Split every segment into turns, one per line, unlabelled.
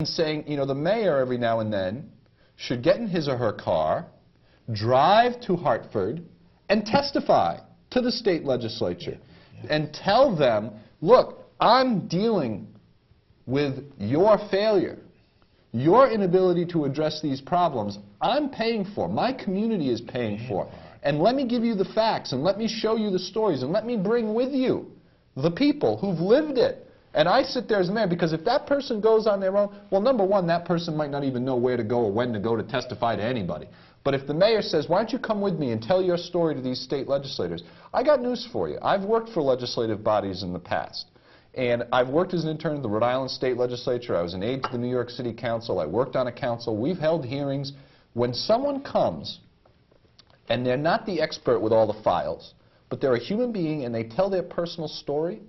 saying, you know, the mayor every now and then should get in his or her car, drive to Hartford, and testify to the state legislature and tell them, look, I'm dealing with your failure, your inability to address these problems. I'm paying for, my community is paying for. And let me give you the facts, and let me show you the stories, and let me bring with you the people who've lived it. And I sit there as mayor, because if that person goes on their own, well, number one, that person might not even know where to go or when to go to testify to anybody. But if the mayor says, why don't you come with me and tell your story to these state legislators, I got news for you. I've worked for legislative bodies in the past. And I've worked as an intern in the Rhode Island State Legislature. I was an aide to the New York City Council. I worked on a council. We've held hearings. When someone comes, and they're not the expert with all the files, but they're a human being and they tell their personal story,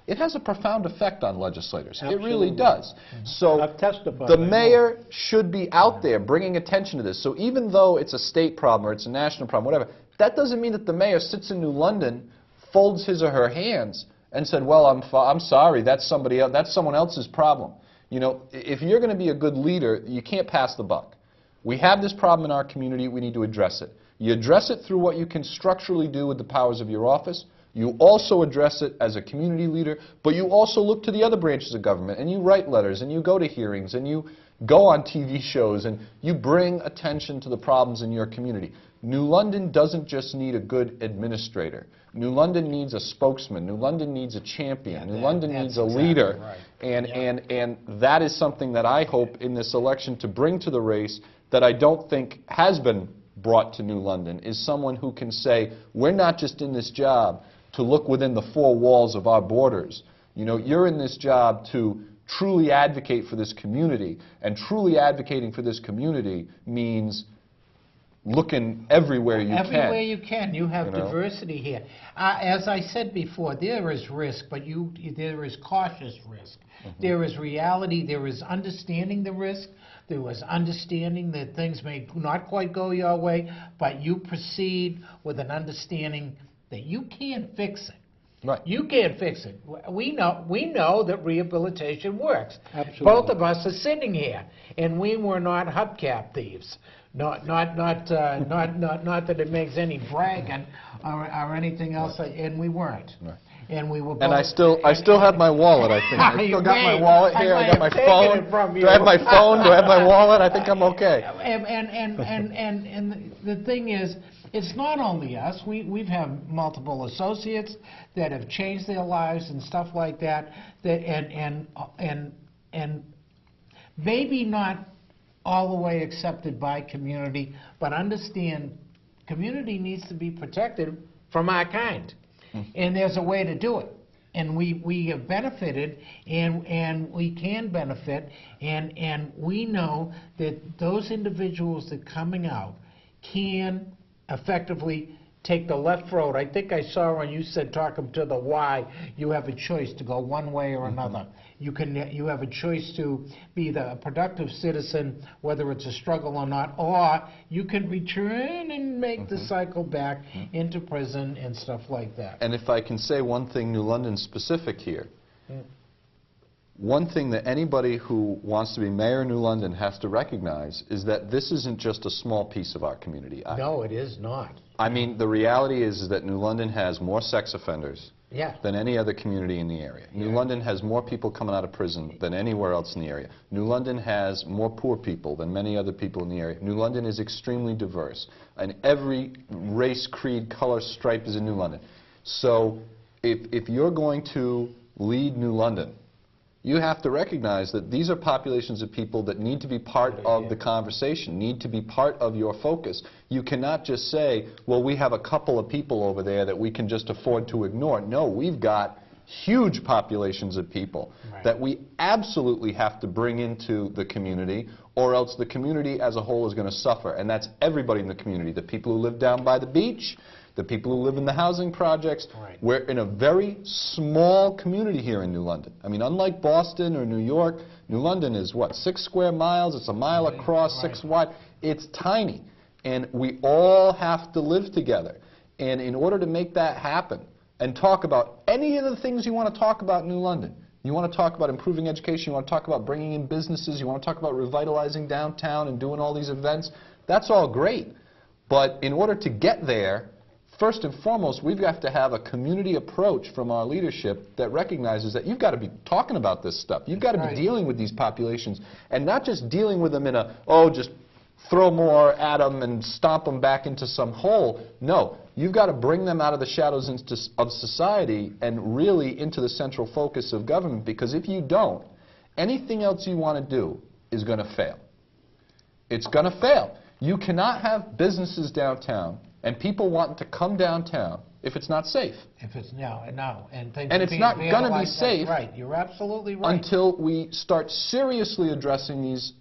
it has a profound effect on legislators. Absolutely. It really does. So the mayor should be out there bringing attention to this. So even though it's a state problem or it's a national problem, whatever, that doesn't mean that the mayor sits in New London, folds his or her hands, and said, well, I'm sorry, that's somebody else, that's someone else's problem. You know, if you're going to be a good leader, you can't pass the buck. We have this problem in our community, we need to address it. You address it through what you can structurally do with the powers of your office. You also address it as a community leader, but you also look to the other branches of government, and you write letters, and you go to hearings, and you go on TV shows, and you bring attention to the problems in your community. New London doesn't just need a good administrator. New London needs a spokesman. New London needs a champion. New London needs a leader. Right. And that is something that I hope in this election to bring to the race that I don't think has been brought to New London, is someone who can say, we're not just in this job to look within the four walls of our borders. You know, you're in this job to truly advocate for this community, and truly advocating for this community means looking everywhere you can.
Everywhere you can. You have diversity here. As I said before, there is risk, but there is cautious risk. There is reality. There is understanding the risk. There was understanding that things may not quite go your way, but you proceed with an understanding that you can't fix it.
Right.
You can't fix it. We know that rehabilitation works.
Absolutely.
Both of us are sitting here, and we were not hubcap thieves. Not that it makes any bragging or anything else, and we weren't. Right. And we were both,
and I still have my wallet, I think. I still got my wallet here. I got my phone. Do I have my phone? Do I have my wallet? I think I'm okay.
And the thing is, it's not only us. We've had multiple associates that have changed their lives and stuff like that. And maybe not all the way accepted by community, but understand community needs to be protected from our kind. And there's a way to do it. And we have benefited, and we can benefit, and we know that those individuals that are coming out can effectively take the left road. I think I saw when you said talking to the Y, you have a choice to go one way or another. You have a choice to be a productive citizen, whether it's a struggle or not, or you can return and make the cycle back into prison and stuff like that.
And if I can say one thing New London specific here, one thing that anybody who wants to be mayor of New London has to recognize is that this isn't just a small piece of our community.
No, it is not.
I mean, the reality is that New London has more sex offenders than any other community in the area. New London has more people coming out of prison than anywhere else in the area. New London has more poor people than many other people in the area. New London is extremely diverse, and every race, creed, color, stripe is in New London. So if you're going to lead New London, you have to recognize that these are populations of people that need to be part of the conversation, need to be part of your focus. You cannot just say, well, we have a couple of people over there that we can just afford to ignore. No, we've got huge populations of people that we absolutely have to bring into the community, or else the community as a whole is going to suffer. And that's everybody in the community, the people who live down by the beach, the people who live in the housing projects. We're in a very small community here in New London. I mean, unlike Boston or New York, New London is, what, 6 square miles? It's a mile across, 6 wide. It's tiny. And we all have to live together. And in order to make that happen, and talk about any of the things you want to talk about in New London, you want to talk about improving education, you want to talk about bringing in businesses, you want to talk about revitalizing downtown and doing all these events, that's all great. But in order to get there, first and foremost, we've got to have a community approach from our leadership that recognizes that you've got to be talking about this stuff. You've got to be dealing with these populations, and not just dealing with them in a, oh, just throw more at them and stomp them back into some hole. No, you've got to bring them out of the shadows of society and really into the central focus of government, because if you don't, anything else you want to do is going to fail. It's going to fail. You cannot have businesses downtown and people wanting to come downtown if it's not safe.
If it's no, and things.
And it's not going to be safe.
Right, you're absolutely right.
Until we start seriously addressing these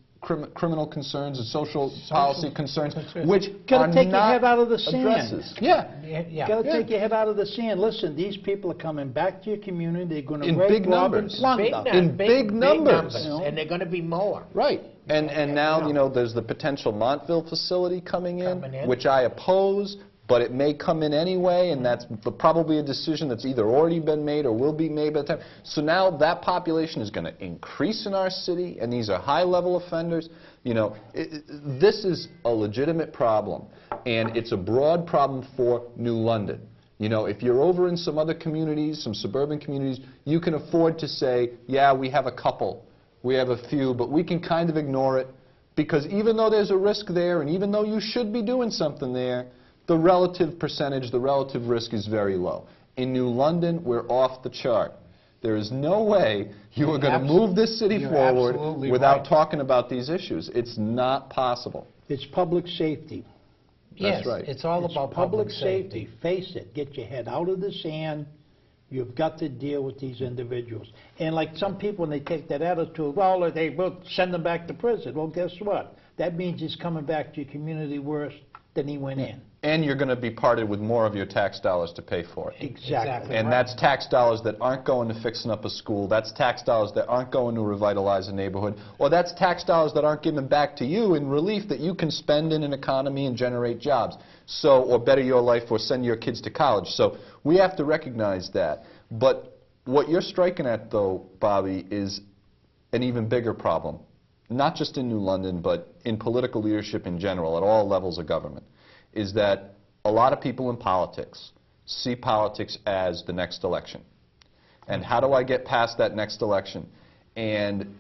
criminal concerns and social policy concerns, which
gotta take your
not
head out of the sand.
addresses. Yeah.
Gotta take your head out of the sand. Listen, these people are coming back to your community. They're going to
In
rape,
big
rob,
numbers.
and plunder.
In big numbers.
You know? And they're going to be more.
Right. And now, you know, there's the potential Montville facility coming in, which I oppose, but it may come in anyway, and that's probably a decision that's either already been made or will be made by the time. So now that population is going to increase in our city, and these are high-level offenders. You know, this is a legitimate problem, and it's a broad problem for New London. You know, if you're over in some other communities, some suburban communities, you can afford to say, yeah, we have a couple, we have a few, but we can kind of ignore it, because even though there's a risk there, and even though you should be doing something there, the relative percentage, the relative risk is very low. In New London, we're off the chart. There is no way you are going to move this city forward without talking about these issues. It's not possible.
It's public safety.
Yes,
That's right.
it's all about
public safety. Face it. Get your head out of the sand. You've got to deal with these individuals. And like some people, when they take that attitude, well, they will send them back to prison. Well, guess what? That means he's coming back to your community worse than he went in.
And you're going to be parted with more of your tax dollars to pay for it.
Exactly.
And that's tax dollars that aren't going to fixing up a school. That's tax dollars that aren't going to revitalize a neighborhood. Or that's tax dollars that aren't given back to you in relief that you can spend in an economy and generate jobs. So, or better your life, or send your kids to college. So we have to recognize that. But what you're striking at, though, Bobby, is an even bigger problem. Not just in New London, but in political leadership in general, at all levels of government, is that a lot of people in politics see politics as the next election. And how do I get past that next election? And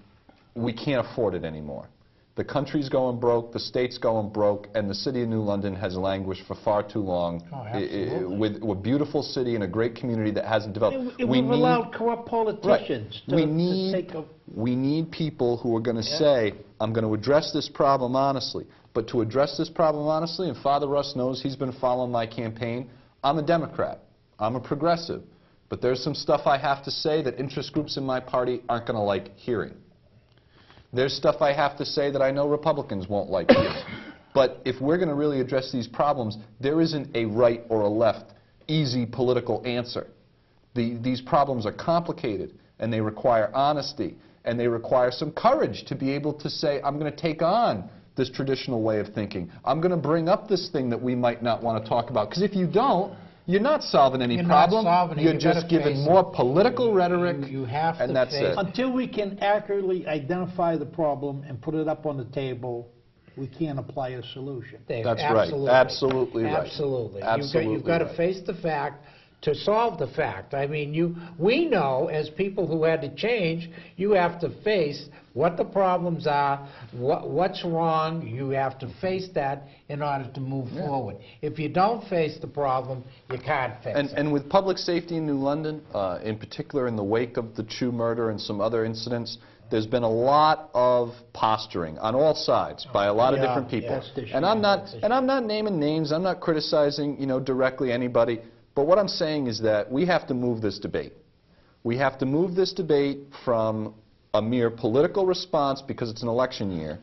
we can't afford it anymore. The country's going broke, the state's going broke, and the city of New London has languished for far too long with a beautiful city and a great community that hasn't developed.
We've allowed corrupt politicians to take over.
We need people who are going to say, I'm going to address this problem honestly. But to address this problem honestly, and Father Russ knows, he's been following my campaign, I'm a Democrat. I'm a progressive. But there's some stuff I have to say that interest groups in my party aren't going to like hearing. There's stuff I have to say that I know Republicans won't like hearing. But if we're going to really address these problems, there isn't a right or a left, easy political answer. These problems are complicated, and they require honesty, and they require some courage to be able to say, I'm going to take on this traditional way of thinking. I'm going to bring up this thing that we might not want to talk about. Because if you don't, you're not solving any problem. You're just giving more political rhetoric, and that's it.
Until we can accurately identify the problem and put it up on the table, we can't apply a solution.
That's right. Absolutely right.
Absolutely. You've got to face the fact to solve the fact. I mean, we know, as people who had to change, you have to face what the problems are, what's wrong. You have to face that in order to move forward. If you don't face the problem, you can't fix it.
And with public safety in New London, in particular in the wake of the Chu murder and some other incidents, there's been a lot of posturing on all sides by a lot of different people. And I'm not naming names. I'm not criticizing, directly anybody. But what I'm saying is that we have to move this debate. We have to move this debate from a mere political response because it's an election year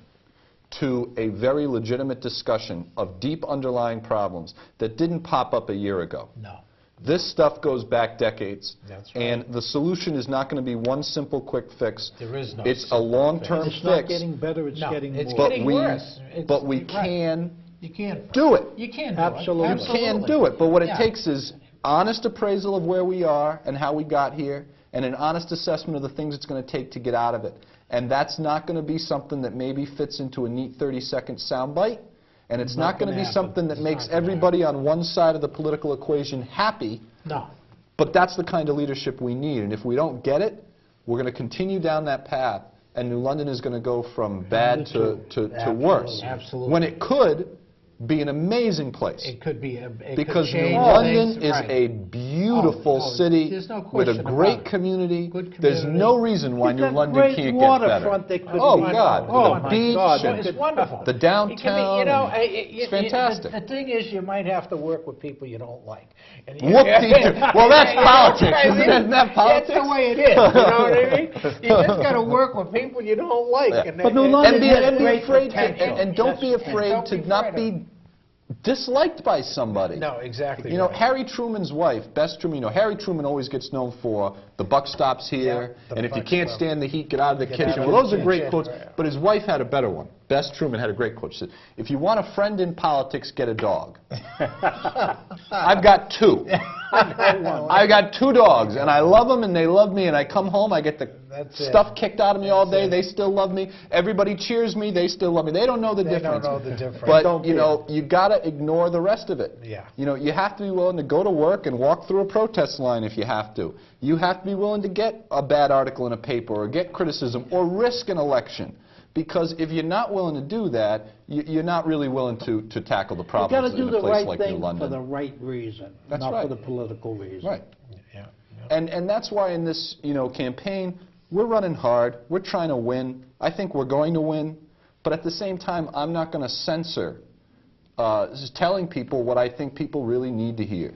to a very legitimate discussion of deep underlying problems that didn't pop up a year ago.
No.
This stuff goes back decades.
That's right.
And the solution is not going to be one simple quick fix.
There is no
It's a long-term fix.
It's not getting better, it's getting
it's
worse.
getting worse.
But we can
You can't
do it.
You can do
Absolutely.
it.
You can do it. But what it takes is honest appraisal of where we are and how we got here, and an honest assessment of the things it's going to take to get out of it. And that's not going to be something that maybe fits into a neat 30-second soundbite, and it's not going to be something that makes everybody on one side of the political equation happy.
No.
But that's the kind of leadership we need, and if we don't get it, we're going to continue down that path, and New London is going to go from bad to worse.
Absolutely.
When it could be an amazing place.
It could be
Because New London is a beautiful city
there's no
with a
question
great
about it.
community.
Good
There's
community.
no reason why New London can't get better.
Oh,
God.
Oh,
The
my
beach
God.
and
It's wonderful.
the downtown.
It's
fantastic.
The thing is, you might have to work with people you don't like. And
Well, that's politics, isn't that politics?
That's the way it is. You know what I mean? You just got to work with people you don't like.
Yeah.
And
But New
and-
London
And
has
be
great
afraid
potential.
and don't be afraid
Don't
to
be
not
afraid of
be disliked by somebody.
No, exactly.
You know,
right.
Harry Truman's wife, Bess Truman, you know, Harry Truman always gets known for the buck stops here,
Yeah, the
and if you
buck
can't
stop.
stand the heat, get out of the
Get out
kitchen.
of
Well,
the
those are great
kitchen,
quotes,
right.
but his wife had a better one. Bess Truman had a great quote. She said, if you want a friend in politics, get a dog. I've got two. I got two dogs, and I love them, and they love me, and I come home, I get the
That's it.
stuff kicked out of me all day,
it.
they still love me. Everybody cheers me, they still love me. They don't know the
They
difference.
don't know the difference.
But,
Don't
you
care.
know, you got to ignore the rest of it.
Yeah.
You know, you have to be willing to go to work and walk through a protest line if you have to. You have to be willing to get a bad article in a paper or get criticism or risk an election. Because if you're not willing to do that, you're not really willing to tackle the
You
problems
got to do
in
the
a place
right
like New
thing for
London.
the right reason,
That's
not
right.
for the political reason.
Right.
Yeah.
And that's why in this, you know, campaign, we're running hard. We're trying to win. I think we're going to win. But at the same time, I'm not going to censor just telling people what I think people really need to hear.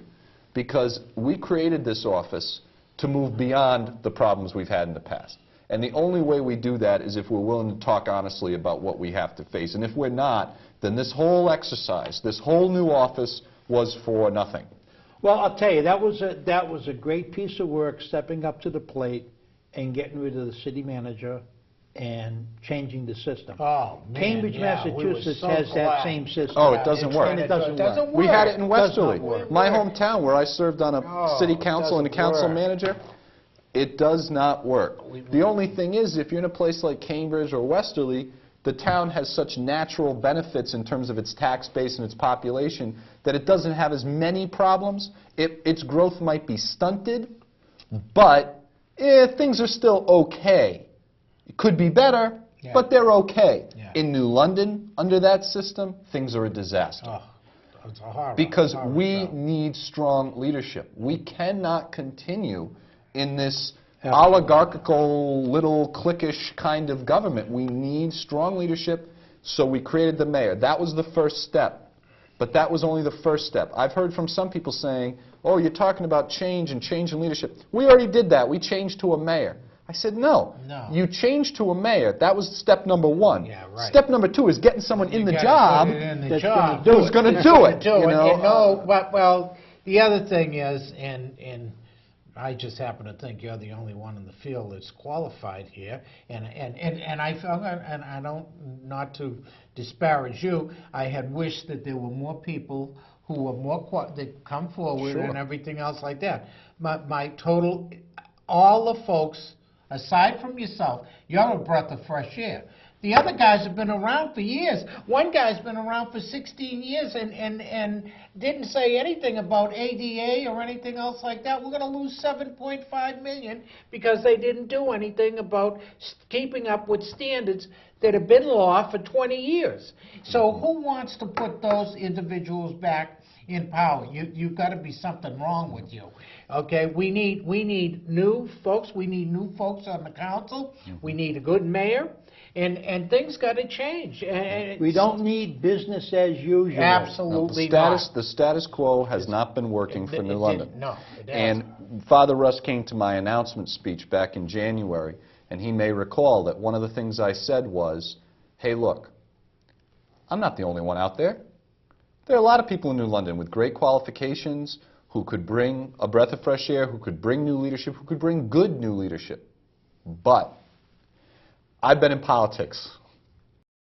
Because we created this office to move beyond the problems we've had in the past. And the only way we do that is if we're willing to talk honestly about what we have to face. And if we're not, then this whole exercise, this whole new office was for nothing.
Well, I'll tell you, that was a great piece of work, stepping up to the plate and getting rid of the city manager and changing the system.
Oh, man,
Cambridge,
yeah, we were
Massachusetts
so
has that
glad.
same system.
Oh, it doesn't work.
And it doesn't work.
We had it in
Does not
Westerly,
work.
my hometown, where I served on a
Oh,
city
it
council and a
doesn't
council
work.
manager. It does not work. The only thing is, if you're in a place like Cambridge or Westerly, the town has such natural benefits in terms of its tax base and its population that it doesn't have as many problems. Its growth might be stunted, but things are still okay. It could be better,
Yeah.
but they're okay.
Yeah.
In New London, under that system, things are a disaster.
Oh, it's a horror.
Because
horror
we
show.
need strong leadership. We cannot continue in this
Absolutely.
oligarchical, little cliquish kind of government. We need strong leadership, so we created the mayor. That was the first step. But that was only the first step. I've heard from some people saying, oh, you're talking about change and change in leadership. We already did that. We changed to a mayor. I said, no.
No.
You changed to a mayor. That was step number one.
Yeah, right.
Step number two is getting someone in
You
the
gotta
job
put it in the
that's
job.
gonna do
who's
it.
going to do it.
Do
you
it.
know?
And no, but, well, the other thing is, and I just happen to think you're the only one in the field that's qualified here, and I felt, and I don't, not to disparage you, I had wished that there were more people who were more that come forward
Sure.
and everything else like that. My total, all the folks, aside from yourself, you're a breath of fresh air. The other guys have been around for years. One guy's been around for 16 years and didn't say anything about ADA or anything else like that. We're going to lose $7.5 million because they didn't do anything about keeping up with standards that have been law for 20 years. So who wants to put those individuals back in power? You've got to be something wrong with you. Okay, we need new folks. We need new folks on the council. We need a good mayor. And things got to change. And
We don't need business as usual.
No,
absolutely
the status quo has not been working for New London.
No, it
And
hasn't.
Father Russ came to my announcement speech back in January, and he may recall that one of the things I said was, hey, look, I'm not the only one out there. There are a lot of people in New London with great qualifications who could bring a breath of fresh air, who could bring new leadership, who could bring good new leadership. But I've been in politics